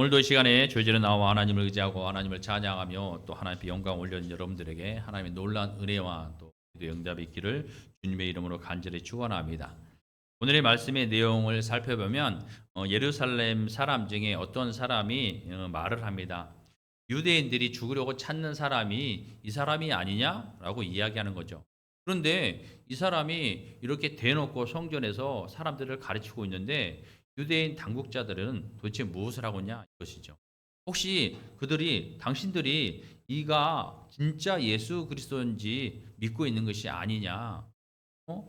오늘도 이 시간에 주의제로 나와 하나님을 의지하고 하나님을 찬양하며 또 하나님께 영광 올려는 여러분들에게 하나님의 놀라운 은혜와 또 기도 응답이 있기를 주님의 이름으로 간절히 축원합니다. 오늘의 말씀의 내용을 살펴보면 예루살렘 사람 중에 어떤 사람이 말을 합니다. 유대인들이 죽으려고 찾는 사람이 이 사람이 아니냐라고 이야기하는 거죠. 그런데 이 사람이 이렇게 대놓고 성전에서 사람들을 가르치고 있는데 유대인 당국자들은 도대체 무엇을 하고 있냐 이것이죠. 혹시 그들이 당신들이 이가 진짜 예수 그리스도인지 믿고 있는 것이 아니냐?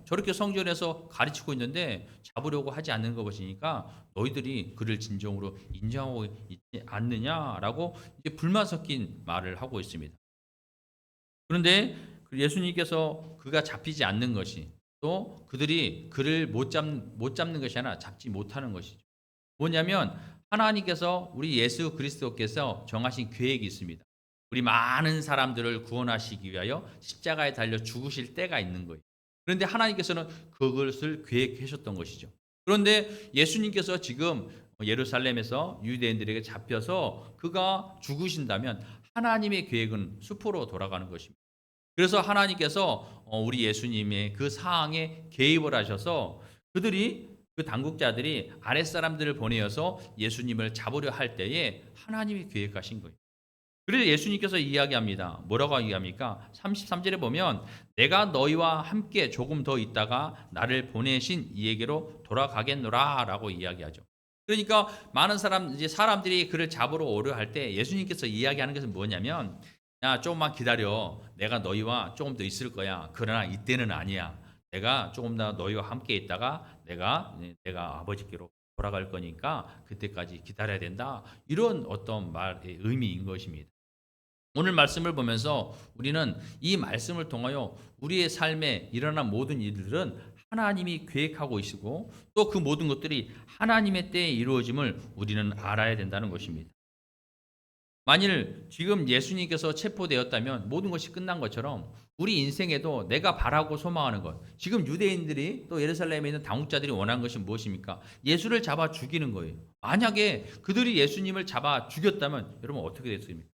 저렇게 성전에서 가르치고 있는데 잡으려고 하지 않는 거 보시니까 너희들이 그를 진정으로 인정하고 있지 않느냐라고 이제 불만 섞인 말을 하고 있습니다. 그런데 예수님께서 그가 잡히지 않는 것이 또 그들이 그를 못 잡는 것이 아니라 잡지 못하는 것이죠. 뭐냐면 하나님께서 우리 예수 그리스도께서 정하신 계획이 있습니다. 우리 많은 사람들을 구원하시기 위하여 십자가에 달려 죽으실 때가 있는 거예요. 그런데 하나님께서는 그것을 계획하셨던 것이죠. 그런데 예수님께서 지금 예루살렘에서 유대인들에게 잡혀서 그가 죽으신다면 하나님의 계획은 수포로 돌아가는 것입니다. 그래서 하나님께서 우리 예수님의 그 사항에 개입을 하셔서 그 당국자들이 아랫사람들을 보내어서 예수님을 잡으려 할 때에 하나님이 계획하신 거예요. 그래서 예수님께서 이야기합니다. 뭐라고 이야기합니까? 33절에 보면 내가 너희와 함께 조금 더 있다가 나를 보내신 이에게로 돌아가겠노라라고 이야기하죠. 그러니까 많은 사람들이 그를 잡으러 오려 할 때 예수님께서 이야기하는 것은 뭐냐면 야, 조금만 기다려. 내가 너희와 조금 더 있을 거야. 그러나 이때는 아니야. 내가 조금 더 너희와 함께 있다가 내가 아버지께로 돌아갈 거니까 그때까지 기다려야 된다. 이런 어떤 말의 의미인 것입니다. 오늘 말씀을 보면서 우리는 이 말씀을 통하여 우리의 삶에 일어난 모든 일들은 하나님이 계획하고 있고 또 그 모든 것들이 하나님의 때에 이루어짐을 우리는 알아야 된다는 것입니다. 만일 지금 예수님께서 체포되었다면 모든 것이 끝난 것처럼 우리 인생에도 내가 바라고 소망하는 것, 지금 유대인들이 또 예루살렘에 있는 당국자들이 원한 것이 무엇입니까? 예수를 잡아 죽이는 거예요. 만약에 그들이 예수님을 잡아 죽였다면 여러분 어떻게 됐습니까?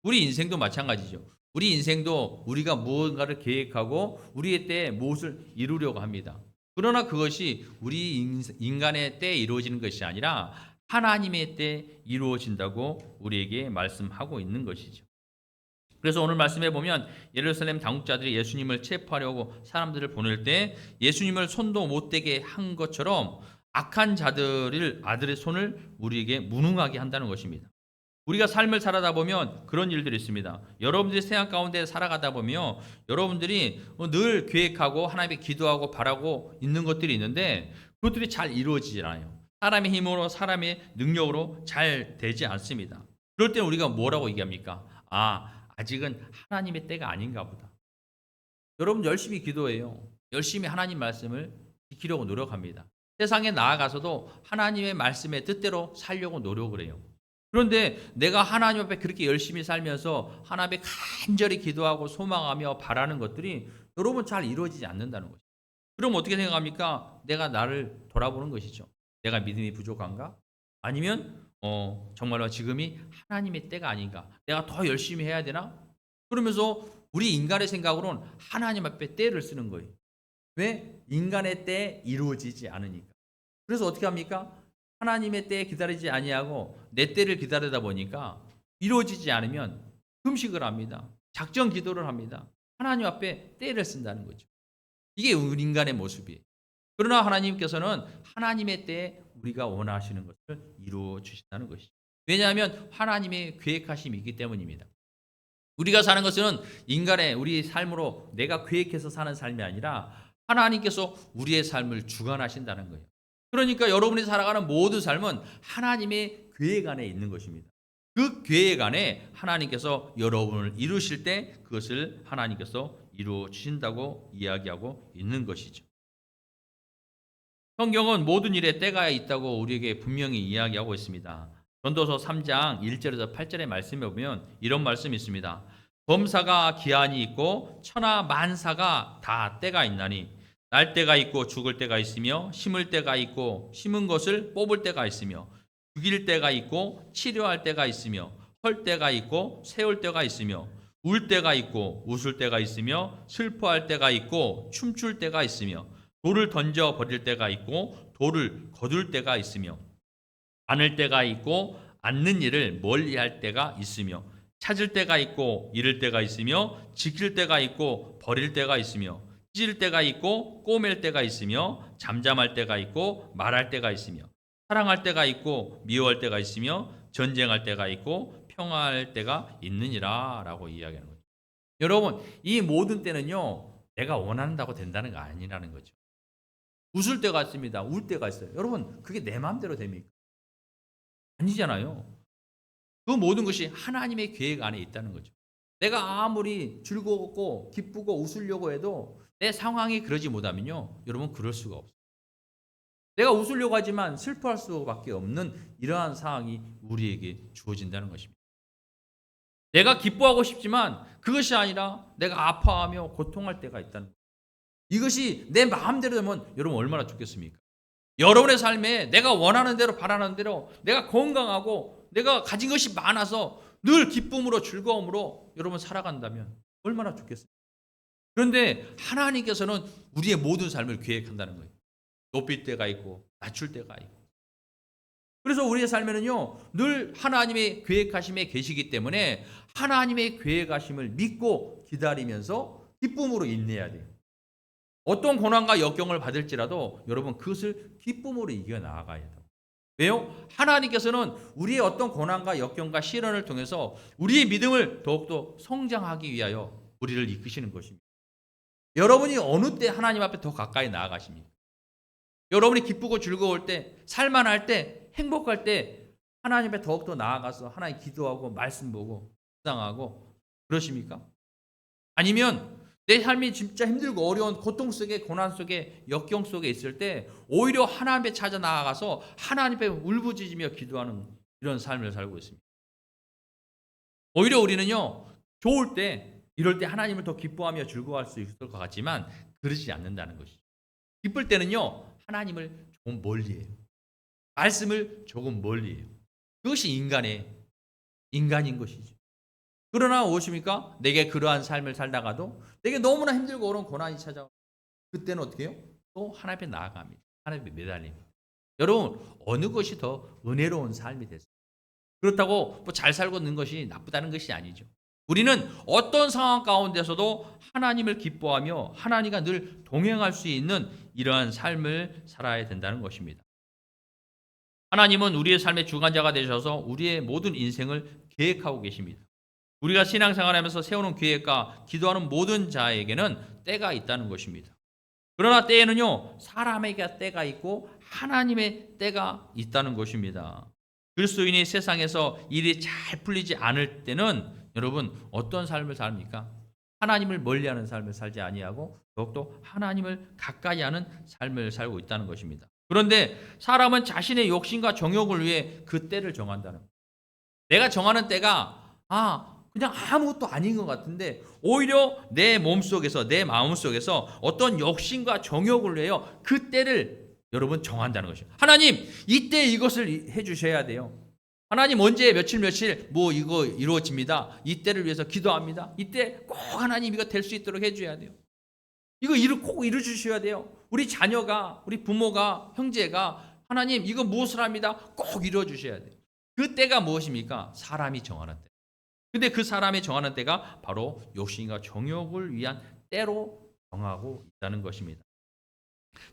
우리 인생도 마찬가지죠. 우리 인생도 우리가 무언가를 계획하고 우리의 때에 무엇을 이루려고 합니다. 그러나 그것이 우리 인간의 때에 이루어지는 것이 아니라 하나님의 때에 이루어진다고 우리에게 말씀하고 있는 것이죠. 그래서 오늘 말씀해 보면 예루살렘 당국자들이 예수님을 체포하려고 사람들을 보낼 때 예수님을 손도 못 대게 한 것처럼 악한 아들의 손을 우리에게 무능하게 한다는 것입니다. 우리가 삶을 살아다 보면 그런 일들이 있습니다. 여러분들이 세상 가운데 살아가다 보면 여러분들이 늘 계획하고 하나님께 기도하고 바라고 있는 것들이 있는데 그것들이 잘 이루어지지 않아요. 사람의 힘으로 사람의 능력으로 잘 되지 않습니다. 그럴 때는 우리가 뭐라고 얘기합니까? 아직은 하나님의 때가 아닌가 보다. 여러분 열심히 기도해요. 열심히 하나님 말씀을 지키려고 노력합니다. 세상에 나아가서도 하나님의 말씀의 뜻대로 살려고 노력을 해요. 그런데 내가 하나님 앞에 그렇게 열심히 살면서 하나님께 간절히 기도하고 소망하며 바라는 것들이 여러분 잘 이루어지지 않는다는 것이죠. 그럼 어떻게 생각합니까? 내가 나를 돌아보는 것이죠. 내가 믿음이 부족한가? 아니면 정말로 지금이 하나님의 때가 아닌가? 내가 더 열심히 해야 되나? 그러면서 우리 인간의 생각으로는 하나님 앞에 때를 쓰는 거예요. 왜? 인간의 때에 이루어지지 않으니까. 그래서 어떻게 합니까? 하나님의 때에 기다리지 아니하고 내 때를 기다리다 보니까 이루어지지 않으면 금식을 합니다. 작정 기도를 합니다. 하나님 앞에 때를 쓴다는 거죠. 이게 우리 인간의 모습이에요. 그러나 하나님께서는 하나님의 때에 우리가 원하시는 것을 이루어 주신다는 것이죠. 왜냐하면 하나님의 계획하심이 있기 때문입니다. 우리가 사는 것은 우리 삶으로 내가 계획해서 사는 삶이 아니라 하나님께서 우리의 삶을 주관하신다는 거예요. 그러니까 여러분이 살아가는 모든 삶은 하나님의 계획 안에 있는 것입니다. 그 계획 안에 하나님께서 여러분을 이루실 때 그것을 하나님께서 이루어 주신다고 이야기하고 있는 것이죠. 성경은 모든 일에 때가 있다고 우리에게 분명히 이야기하고 있습니다. 전도서 3장 1절에서 8절의 말씀에 보면 이런 말씀이 있습니다. 범사가 기한이 있고 천하 만사가 다 때가 있나니 날 때가 있고 죽을 때가 있으며 심을 때가 있고 심은 것을 뽑을 때가 있으며 죽일 때가 있고 치료할 때가 있으며 헐 때가 있고 세울 때가 있으며 울 때가 있고 웃을 때가 있으며 슬퍼할 때가 있고 춤출 때가 있으며 돌을 던져 버릴 때가 있고 돌을 거둘 때가 있으며 안을 때가 있고 않는 일을 멀리할 때가 있으며 찾을 때가 있고 잃을 때가 있으며 지킬 때가 있고 버릴 때가 있으며 찢을 때가 있고 꼬맬 때가 있으며 잠잠할 때가 있고 말할 때가 있으며 사랑할 때가 있고 미워할 때가 있으며 전쟁할 때가 있고 평화할 때가 있느니라 라고 이야기하는 거죠. 여러분, 이 모든 때는요, 내가 원한다고 된다는 거 아니라는 거죠. 웃을 때가 있습니다. 울 때가 있어요. 여러분, 그게 내 마음대로 됩니까? 아니잖아요. 그 모든 것이 하나님의 계획 안에 있다는 거죠. 내가 아무리 즐거웠고 기쁘고 웃으려고 해도 내 상황이 그러지 못하면요, 여러분 그럴 수가 없어요. 내가 웃으려고 하지만 슬퍼할 수밖에 없는 이러한 상황이 우리에게 주어진다는 것입니다. 내가 기뻐하고 싶지만 그것이 아니라 내가 아파하며 고통할 때가 있다는 거예요. 이것이 내 마음대로 되면 여러분 얼마나 좋겠습니까? 여러분의 삶에 내가 원하는 대로 바라는 대로 내가 건강하고 내가 가진 것이 많아서 늘 기쁨으로 즐거움으로 여러분 살아간다면 얼마나 좋겠어요. 그런데 하나님께서는 우리의 모든 삶을 계획한다는 거예요. 높일 때가 있고 낮출 때가 있고. 그래서 우리의 삶에는요, 늘 하나님의 계획하심에 계시기 때문에 하나님의 계획하심을 믿고 기다리면서 기쁨으로 인내해야 돼요. 어떤 고난과 역경을 받을지라도 여러분 그것을 기쁨으로 이겨나가야 돼요. 왜요? 하나님께서는 우리의 어떤 고난과 역경과 시련을 통해서 우리의 믿음을 더욱더 성장하기 위하여 우리를 이끄시는 것입니다. 여러분이 어느 때 하나님 앞에 더 가까이 나아가십니까? 여러분이 기쁘고 즐거울 때, 살만할 때, 행복할 때 하나님 앞에 더욱더 나아가서 하나님 기도하고 말씀 보고 묵상하고 그러십니까? 아니면 내 삶이 진짜 힘들고 어려운 고통 속에 고난 속에 역경 속에 있을 때 오히려 하나님 앞에 찾아 나아가서 하나님 앞에 울부짖으며 기도하는 이런 삶을 살고 있습니다. 오히려 우리는요, 좋을 때 이럴 때 하나님을 더 기뻐하며 즐거워할 수 있을 것 같지만 그러지 않는다는 것이죠. 기쁠 때는요, 하나님을 조금 멀리해요. 말씀을 조금 멀리해요. 그것이 인간인 것이죠. 그러나 무엇입니까? 내게 그러한 삶을 살다가도 내게 너무나 힘들고 어려운 고난이 찾아오고 그때는 어떻게 해요? 또 하나님 앞에 나아갑니다. 하나님 앞에 매달립니다. 여러분, 어느 것이 더 은혜로운 삶이 됐어요? 그렇다고 뭐 잘 살고 있는 것이 나쁘다는 것이 아니죠. 우리는 어떤 상황 가운데서도 하나님을 기뻐하며 하나님과 늘 동행할 수 있는 이러한 삶을 살아야 된다는 것입니다. 하나님은 우리의 삶의 주관자가 되셔서 우리의 모든 인생을 계획하고 계십니다. 우리가 신앙생활하면서 세우는 계획과 기도하는 모든 자에게는 때가 있다는 것입니다. 그러나 때에는요, 사람에게 때가 있고 하나님의 때가 있다는 것입니다. 그리스도인이 세상에서 일이 잘 풀리지 않을 때는 여러분 어떤 삶을 삽니까? 하나님을 멀리하는 삶을 살지 아니하고 더욱더 하나님을 가까이 하는 삶을 살고 있다는 것입니다. 그런데 사람은 자신의 욕심과 정욕을 위해 그 때를 정한다는 거예요. 내가 정하는 때가 그냥 아무것도 아닌 것 같은데 오히려 내 몸속에서 내 마음속에서 어떤 욕심과 정욕을 위하여 그 때를 여러분 정한다는 것이에요. 하나님 이때 이것을 해주셔야 돼요. 하나님 언제 며칠 뭐 이거 이루어집니다. 이때를 위해서 기도합니다. 이때 꼭 하나님 이거 될 수 있도록 해줘야 돼요. 이거 꼭 이루어주셔야 돼요. 우리 자녀가 우리 부모가 형제가 하나님 이거 무엇을 합니다. 꼭 이루어주셔야 돼요. 그 때가 무엇입니까? 사람이 정하는 때. 근데 그 사람이 정하는 때가 바로 욕심과 정욕을 위한 때로 정하고 있다는 것입니다.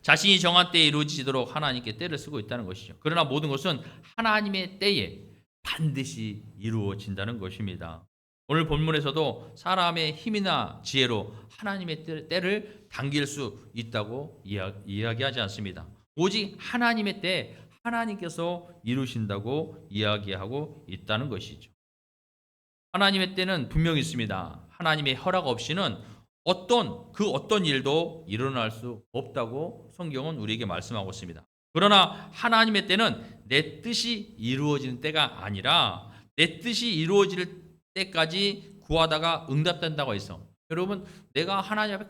자신이 정한 때에 이루어지도록 하나님께 때를 쓰고 있다는 것이죠. 그러나 모든 것은 하나님의 때에 반드시 이루어진다는 것입니다. 오늘 본문에서도 사람의 힘이나 지혜로 하나님의 때를 당길 수 있다고 이야기하지 않습니다. 오직 하나님의 때 하나님께서 이루신다고 이야기하고 있다는 것이죠. 하나님의 때는 분명히 있습니다. 하나님의 허락 없이는 어떤 일도 일어날 수 없다고 성경은 우리에게 말씀하고 있습니다. 그러나 하나님의 때는 내 뜻이 이루어지는 때가 아니라 내 뜻이 이루어질 때까지 구하다가 응답된다고 해서 여러분, 내가 하나님 앞에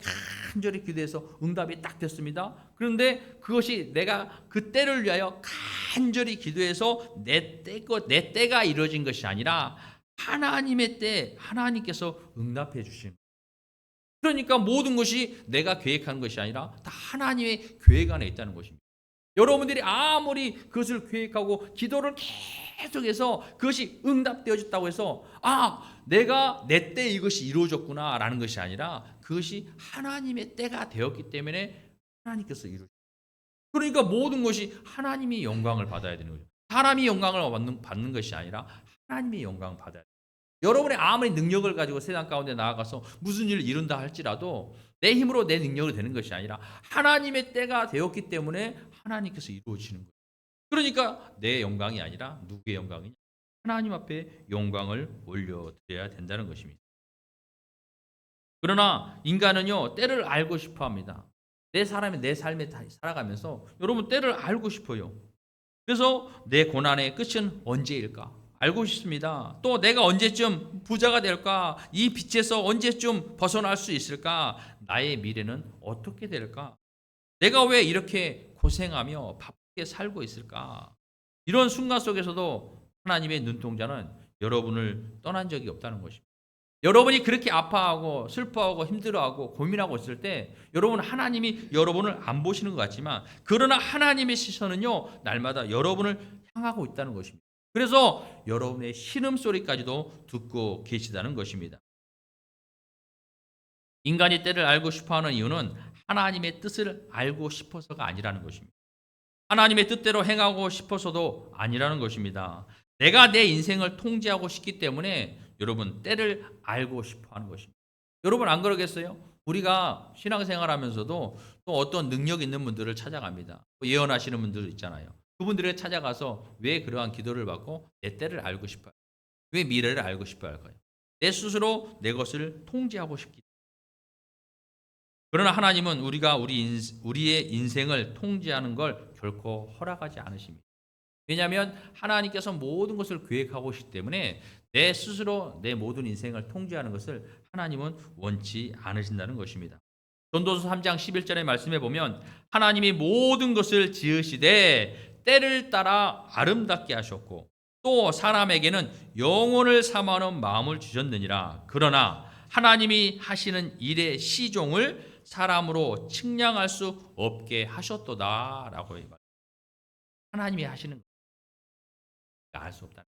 간절히 기도해서 응답이 딱 됐습니다. 그런데 그것이 내가 그 때를 위하여 간절히 기도해서 내 때가 이루어진 것이 아니라 하나님의 때, 하나님께서 응답해 주신. 그러니까 모든 것이 내가 계획한 것이 아니라 다 하나님의 계획 안에 있다는 것입니다. 여러분들이 아무리 그것을 계획하고 기도를 계속해서 그것이 응답되어졌다고 해서 내가 내 때 이것이 이루어졌구나라는 것이 아니라 그것이 하나님의 때가 되었기 때문에 하나님께서 이루어졌습니다. 그러니까 모든 것이 하나님이 영광을 받아야 되는 거죠. 사람이 영광을 받는 것이 아니라 하나님의 영광을 받아야 돼요. 여러분의 아무리 능력을 가지고 세상 가운데 나아가서 무슨 일을 이룬다 할지라도 내 힘으로 내 능력으로 되는 것이 아니라 하나님의 때가 되었기 때문에 하나님께서 이루어지는 거예요. 그러니까 내 영광이 아니라 누구의 영광이냐? 하나님 앞에 영광을 올려드려야 된다는 것입니다. 그러나 인간은요, 때를 알고 싶어 합니다. 내 삶에 살아가면서 여러분 때를 알고 싶어요. 그래서 내 고난의 끝은 언제일까? 알고 싶습니다. 또 내가 언제쯤 부자가 될까? 이 빛에서 언제쯤 벗어날 수 있을까? 나의 미래는 어떻게 될까? 내가 왜 이렇게 고생하며 바쁘게 살고 있을까? 이런 순간 속에서도 하나님의 눈동자는 여러분을 떠난 적이 없다는 것입니다. 여러분이 그렇게 아파하고 슬퍼하고 힘들어하고 고민하고 있을 때 여러분 하나님이 여러분을 안 보시는 것 같지만 그러나 하나님의 시선은요 날마다 여러분을 향하고 있다는 것입니다. 그래서 여러분의 신음소리까지도 듣고 계시다는 것입니다. 인간이 때를 알고 싶어하는 이유는 하나님의 뜻을 알고 싶어서가 아니라는 것입니다. 하나님의 뜻대로 행하고 싶어서도 아니라는 것입니다. 내가 내 인생을 통제하고 싶기 때문에 여러분 때를 알고 싶어하는 것입니다. 여러분 안 그러겠어요? 우리가 신앙생활하면서도 또 어떤 능력 있는 분들을 찾아갑니다. 예언하시는 분들 있잖아요. 그분들을 찾아가서 왜 그러한 기도를 받고 내 때를 알고 싶어요? 왜 미래를 알고 싶어 할까요? 내 스스로 내 것을 통제하고 싶기. 그러나 하나님은 우리의 인생을 통제하는 걸 결코 허락하지 않으십니다. 왜냐하면 하나님께서 모든 것을 계획하고 계시기 때문에 내 스스로 내 모든 인생을 통제하는 것을 하나님은 원치 않으신다는 것입니다. 전도서 3장 11절의 말씀에 보면 하나님이 모든 것을 지으시되 때를 따라 아름답게 하셨고 또 사람에게는 영혼을 사모하는 마음을 주셨느니라. 그러나 하나님이 하시는 일의 시종을 사람으로 측량할 수 없게 하셨도다라고 말합니다. 하나님이 하시는 알 수 없다.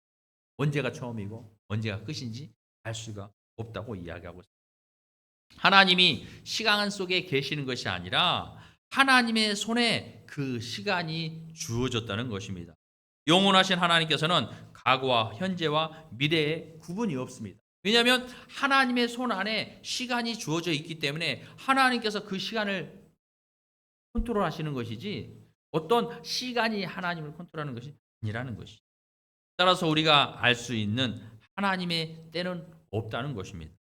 언제가 처음이고 언제가 끝인지 알 수가 없다고 이야기하고 있습니다. 하나님이 시간 속에 계시는 것이 아니라 하나님의 손에 그 시간이 주어졌다는 것입니다. 영원하신 하나님께서는 과거와 현재와 미래에 구분이 없습니다. 왜냐하면 하나님의 손 안에 시간이 주어져 있기 때문에 하나님께서 그 시간을 컨트롤하시는 것이지 어떤 시간이 하나님을 컨트롤하는 것이 아니라는 것이죠. 따라서 우리가 알 수 있는 하나님의 때는 없다는 것입니다.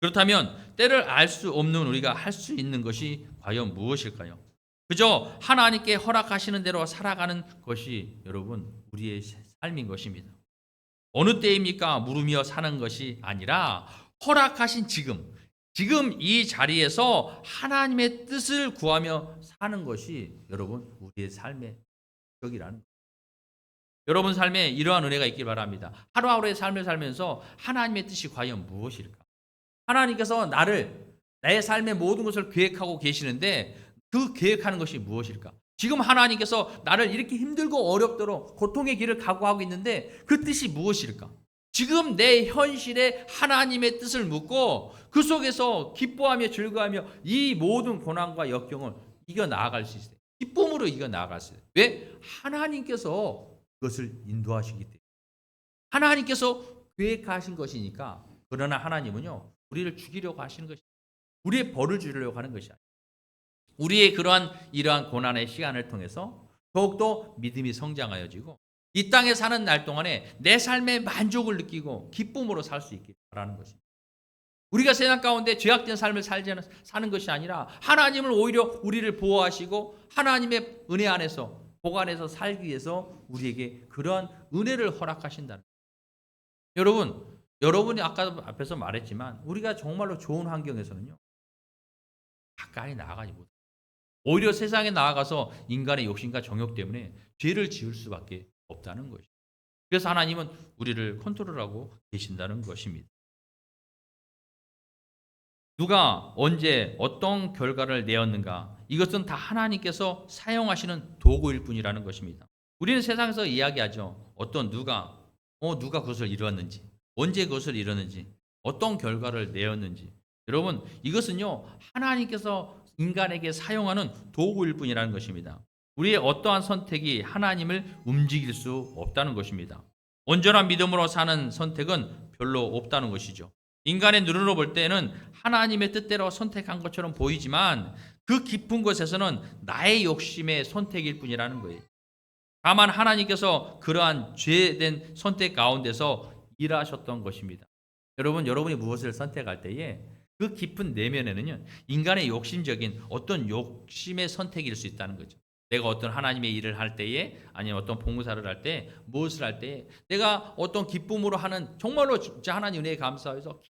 그렇다면 때를 알 수 없는 우리가 할 수 있는 것이 과연 무엇일까요? 그저 하나님께 허락하시는 대로 살아가는 것이 여러분 우리의 삶인 것입니다. 어느 때입니까? 물으며 사는 것이 아니라 허락하신 지금 이 자리에서 하나님의 뜻을 구하며 사는 것이 여러분 우리의 삶의 적이라는 거예요. 여러분 삶에 이러한 은혜가 있길 바랍니다. 하루하루의 삶을 살면서 하나님의 뜻이 과연 무엇일까? 하나님께서 내 삶의 모든 것을 계획하고 계시는데 그 계획하는 것이 무엇일까? 지금 하나님께서 나를 이렇게 힘들고 어렵도록 고통의 길을 각오하고 있는데 그 뜻이 무엇일까? 지금 내 현실에 하나님의 뜻을 묻고 그 속에서 기뻐하며 즐거워하며 이 모든 고난과 역경을 이겨 나아갈 수 있어요. 기쁨으로 이겨 나아갈 수 있어요. 왜? 하나님께서 그것을 인도하시기 때문에. 하나님께서 계획하신 것이니까. 그러나 하나님은요. 우리를 죽이려고 하시는 것이 우리의 벌을 주려고 하는 것이 아니에요. 우리의 이러한 고난의 시간을 통해서 더욱더 믿음이 성장하여지고 이 땅에 사는 날 동안에 내 삶의 만족을 느끼고 기쁨으로 살 수 있길 바라는 것입니다. 우리가 세상 가운데 죄악된 삶을 사는 것이 아니라 하나님을 오히려 우리를 보호하시고 하나님의 은혜 안에서 복 안에서 살기 위해서 우리에게 그러한 은혜를 허락하신다는 거예요. 여러분 여러분이 아까 앞에서 말했지만 우리가 정말로 좋은 환경에서는요. 가까이 나아가지 못해요. 오히려 세상에 나아가서 인간의 욕심과 정욕 때문에 죄를 지을 수밖에 없다는 것이죠. 그래서 하나님은 우리를 컨트롤하고 계신다는 것입니다. 누가 언제 어떤 결과를 내었는가 이것은 다 하나님께서 사용하시는 도구일 뿐이라는 것입니다. 우리는 세상에서 이야기하죠. 어떤 누가 그것을 이루었는지, 언제 그것을 이뤘는지, 어떤 결과를 내었는지. 여러분 이것은요 하나님께서 인간에게 사용하는 도구일 뿐이라는 것입니다. 우리의 어떠한 선택이 하나님을 움직일 수 없다는 것입니다. 온전한 믿음으로 사는 선택은 별로 없다는 것이죠. 인간의 눈으로 볼 때는 하나님의 뜻대로 선택한 것처럼 보이지만 그 깊은 곳에서는 나의 욕심의 선택일 뿐이라는 거예요. 다만 하나님께서 그러한 죄된 선택 가운데서 일하셨던 것입니다. 여러분이 무엇을 선택할 때에 그 깊은 내면에는요, 인간의 욕심적인 어떤 욕심의 선택일 수 있다는 거죠. 내가 어떤 하나님의 일을 할 때에 아니면 어떤 봉사를 할 때 무엇을 할 때 내가 어떤 기쁨으로 하는 정말로 진짜 하나님 은혜에 감사해서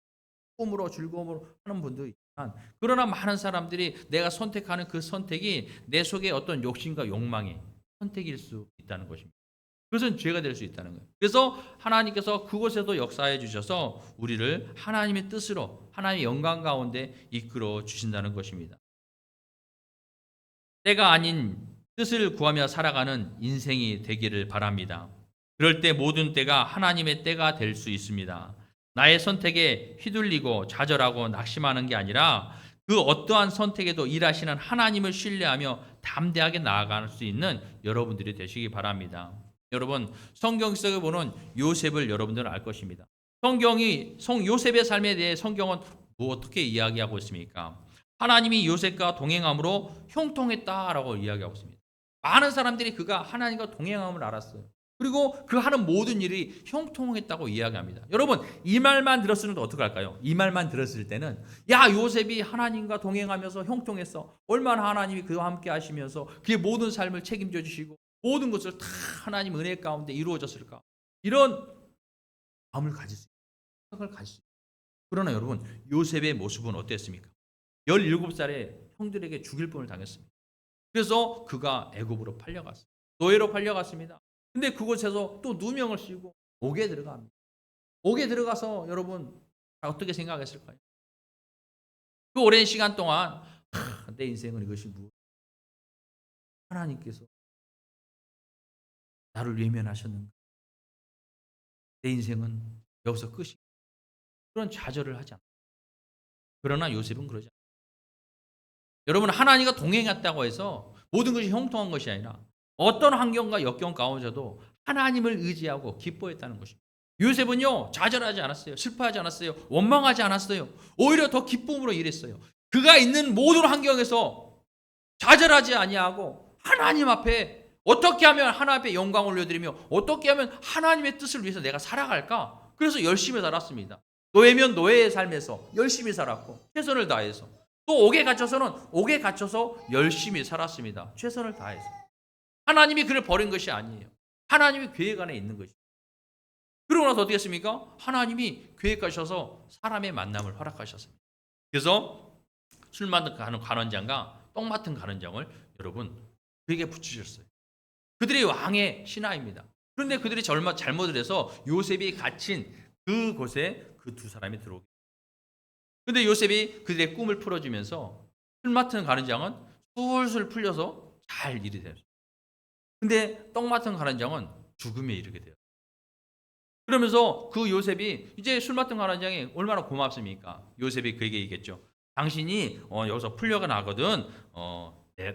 기쁨으로 즐거움으로 하는 분도 있지만 그러나 많은 사람들이 내가 선택하는 그 선택이 내 속에 어떤 욕심과 욕망의 선택일 수 있다는 것입니다. 그것은 죄가 될 수 있다는 거예요. 그래서 하나님께서 그곳에도 역사해 주셔서 우리를 하나님의 뜻으로 하나님의 영광 가운데 이끌어 주신다는 것입니다. 때가 아닌 뜻을 구하며 살아가는 인생이 되기를 바랍니다. 그럴 때 모든 때가 하나님의 때가 될 수 있습니다. 나의 선택에 휘둘리고 좌절하고 낙심하는 게 아니라 그 어떠한 선택에도 일하시는 하나님을 신뢰하며 담대하게 나아갈 수 있는 여러분들이 되시기 바랍니다. 여러분 성경 속에 보는 요셉을 여러분들은 알 것입니다. 성경이 요셉의 삶에 대해 성경은 어떻게 이야기하고 있습니까? 하나님이 요셉과 동행함으로 형통했다라고 이야기하고 있습니다. 많은 사람들이 그가 하나님과 동행함을 알았어요. 그리고 그 하는 모든 일이 형통했다고 이야기합니다. 여러분 이 말만 들었을 때 어떡할까요? 이 말만 들었을 때는 야 요셉이 하나님과 동행하면서 형통했어. 얼마나 하나님이 그와 함께 하시면서 그의 모든 삶을 책임져 주시고 모든 것을 다 하나님 은혜 가운데 이루어졌을까? 이런 마음을 가질 수 있어요. 생각을 가질 수 있어요. 그러나 여러분 요셉의 모습은 어땠습니까? 17살에 형들에게 죽일 뻔을 당했습니다. 그래서 그가 애굽으로 팔려갔어요. 노예로 팔려갔습니다. 근데 그곳에서 또 누명을 씌우고 옥에 들어갑니다. 옥에 들어가서 여러분 어떻게 생각했을까요? 그 오랜 시간 동안 내 인생은 이것이 무엇? 하나님께서 나를 외면하셨는가? 내 인생은 여기서 끝이. 그런 좌절을 하지 않아요. 그러나 요셉은 그러지 않아요. 여러분 하나님과 동행했다고 해서 모든 것이 형통한 것이 아니라 어떤 환경과 역경 가운데서도 하나님을 의지하고 기뻐했다는 것입니다. 요셉은요 좌절하지 않았어요. 슬퍼하지 않았어요. 원망하지 않았어요. 오히려 더 기쁨으로 일했어요. 그가 있는 모든 환경에서 좌절하지 아니하고 하나님 앞에 어떻게 하면 하나님 앞에 영광을 올려드리며 어떻게 하면 하나님의 뜻을 위해서 내가 살아갈까? 그래서 열심히 살았습니다. 노예면 노예의 삶에서 열심히 살았고 최선을 다해서 또 옥에 갇혀서는 옥에 갇혀서 열심히 살았습니다. 최선을 다해서. 하나님이 그를 버린 것이 아니에요. 하나님이 계획 안에 있는 것이죠. 그러고 나서 어떻게 했습니까? 하나님이 계획하셔서 사람의 만남을 허락하셨습니다. 그래서 술 맡은 간원장과 떡 맡은 간원장을 여러분 그에게 붙이셨어요. 그들이 왕의 신하입니다. 그런데 그들이 잘못을 해서 요셉이 갇힌 그곳에 그 두 사람이 들어오게. 그런데 요셉이 그들의 꿈을 풀어주면서 술 맡은 간원장은 술술 풀려서 잘 일이 돼요. 근데 떡 맡은 간원장은 죽음에 이르게 돼요. 그러면서 그 요셉이 이제 술 맡은 간원장이 얼마나 고맙습니까? 요셉이 그에게 얘기했죠. 당신이 여기서 풀려가 나거든.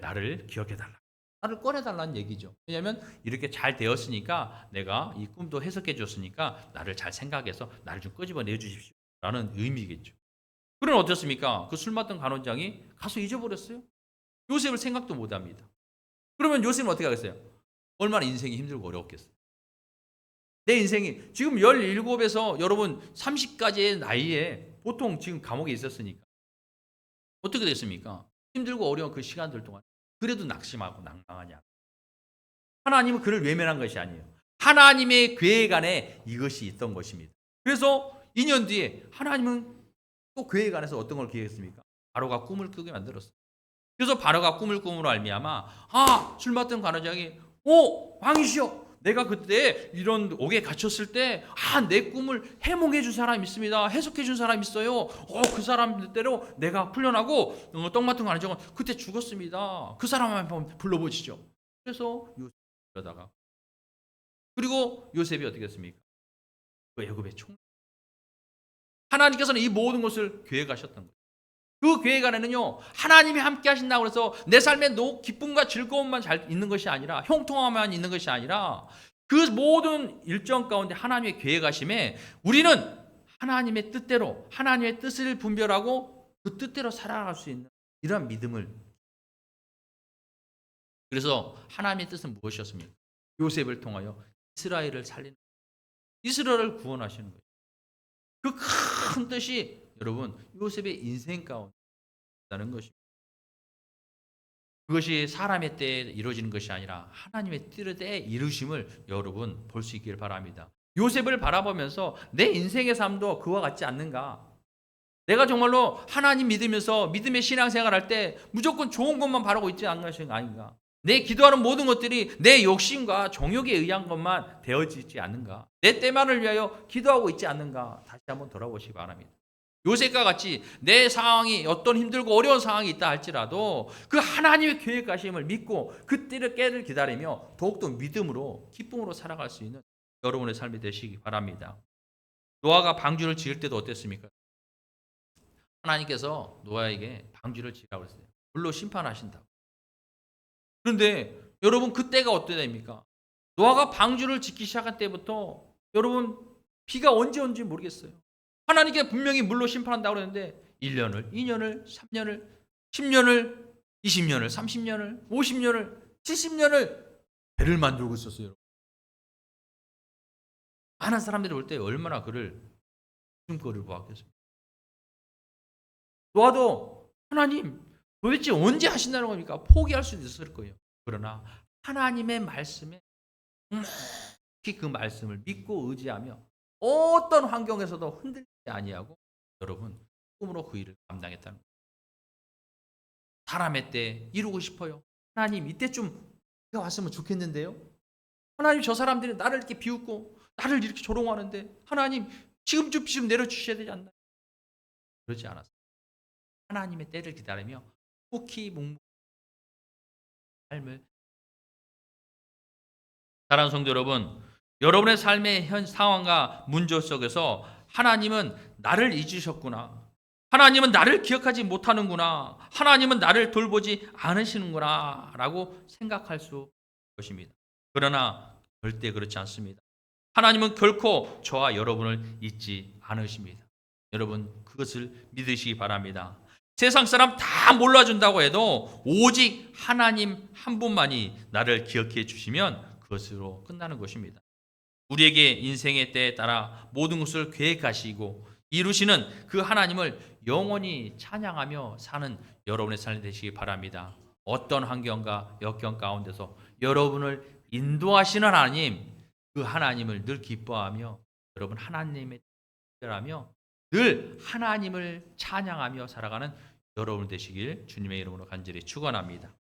나를 기억해달라. 나를 꺼내달라는 얘기죠. 왜냐하면 이렇게 잘 되었으니까 내가 이 꿈도 해석해 줬으니까 나를 잘 생각해서 나를 좀 끄집어내 주십시오. 라는 의미겠죠. 그럼 어떻습니까? 그 술 맡은 간원장이 가서 잊어버렸어요. 요셉을 생각도 못합니다. 그러면 요셉은 어떻게 하겠어요? 얼마나 인생이 힘들고 어려웠겠어요. 내 인생이 지금 17에서 여러분 30까지의 나이에 보통 지금 감옥에 있었으니까 어떻게 됐습니까? 힘들고 어려운 그 시간들 동안 그래도 낙심하고 낭망하냐. 하나님은 그를 외면한 것이 아니에요. 하나님의 계획 안에 이것이 있던 것입니다. 그래서 2년 뒤에 하나님은 또 그에 관해서 어떤 걸 기획했습니까? 바로가 꿈을 꾸게 만들었어요. 그래서 바로가 꿈을 꾸므로 말미암아 술 맡은 관원장이 왕이시여, 내가 그때 이런 옥에 갇혔을 때 내 꿈을 해몽해 준 사람이 있습니다. 해석해 준 사람이 있어요. 그 사람대로 내가 풀려나고 떡 맡은 관원장은 그때 죽었습니다. 그 사람 한번 불러보시죠. 그래서 요셉이 그러다가, 그리고 요셉이 어떻게 했습니까? 그 애굽의 총, 하나님께서는 이 모든 것을 계획하셨던 거예요. 그 계획 안에는요, 하나님이 함께 하신다고 해서 내 삶에 기쁨과 즐거움만 잘 있는 것이 아니라, 형통함만 있는 것이 아니라, 그 모든 일정 가운데 하나님의 계획하심에 우리는 하나님의 뜻대로, 하나님의 뜻을 분별하고 그 뜻대로 살아갈 수 있는 이러한 믿음을. 그래서 하나님의 뜻은 무엇이었습니까? 요셉을 통하여 이스라엘을 살리는, 이스라엘을 구원하시는 거예요. 그 큰 뜻이 여러분 요셉의 인생 가운데 있다는 것입니다. 그것이 사람의 때에 이루어지는 것이 아니라 하나님의 뜻에 이루심을 여러분 볼 수 있기를 바랍니다. 요셉을 바라보면서 내 인생의 삶도 그와 같지 않는가? 내가 정말로 하나님 믿으면서 믿음의 신앙생활할 때 무조건 좋은 것만 바라고 있지 않는 것이 아닌가? 내 기도하는 모든 것들이 내 욕심과 정욕에 의한 것만 되어지지 않는가? 내 때만을 위하여 기도하고 있지 않는가? 다시 한번 돌아보시기 바랍니다. 요셉과 같이 내 상황이 어떤 힘들고 어려운 상황이 있다 할지라도 그 하나님의 계획하심을 믿고 그 때를 기다리며 더욱더 믿음으로 기쁨으로 살아갈 수 있는 여러분의 삶이 되시기 바랍니다. 노아가 방주를 지을 때도 어땠습니까? 하나님께서 노아에게 방주를 지으라고 했어요. 물로 심판하신다고. 그런데 여러분 그때가 어때 됩니까? 노아가 방주를 짓기 시작한 때부터 여러분 비가 언제 온지 모르겠어요. 하나님께 분명히 물로 심판한다고 그랬는데 1년을, 2년을, 3년을, 10년을, 20년을, 30년을, 50년을, 70년을 배를 만들고 있었어요. 많은 사람들이 볼 때 얼마나 그를 웃음거리를 보았겠습니까? 노아도 하나님 도대체 언제 하신다는 겁니까? 포기할 수도 있었을 거예요. 그러나 하나님의 말씀에 특히 그 말씀을 믿고 의지하며 어떤 환경에서도 흔들리지 아니하고 여러분 꿈으로 그 일을 감당했다는 거예요. 사람의 때 이루고 싶어요. 하나님 이때쯤 비가 왔으면 좋겠는데요. 하나님 저 사람들이 나를 이렇게 비웃고 나를 이렇게 조롱하는데 하나님 지금 내려주셔야 되지 않나요? 그러지 않았어요. 하나님의 때를 기다리며 묵묵히 삶을. 사랑하는 성도 여러분, 여러분의 삶의 현 상황과 문제 속에서 하나님은 나를 잊으셨구나, 하나님은 나를 기억하지 못하는구나, 하나님은 나를 돌보지 않으시는구나 라고 생각할 수 있는 것입니다. 그러나 절대 그렇지 않습니다. 하나님은 결코 저와 여러분을 잊지 않으십니다. 여러분 그것을 믿으시기 바랍니다. 세상 사람 다 몰라준다고 해도 오직 하나님 한 분만이 나를 기억해 주시면 그것으로 끝나는 것입니다. 우리에게 인생의 때에 따라 모든 것을 계획하시고 이루시는 그 하나님을 영원히 찬양하며 사는 여러분의 삶이 되시기 바랍니다. 어떤 환경과 역경 가운데서 여러분을 인도하시는 하나님, 그 하나님을 늘 기뻐하며 여러분 하나님의 특별하며 늘 하나님을 찬양하며 살아가는 여러분 되시길 주님의 이름으로 간절히 축원합니다.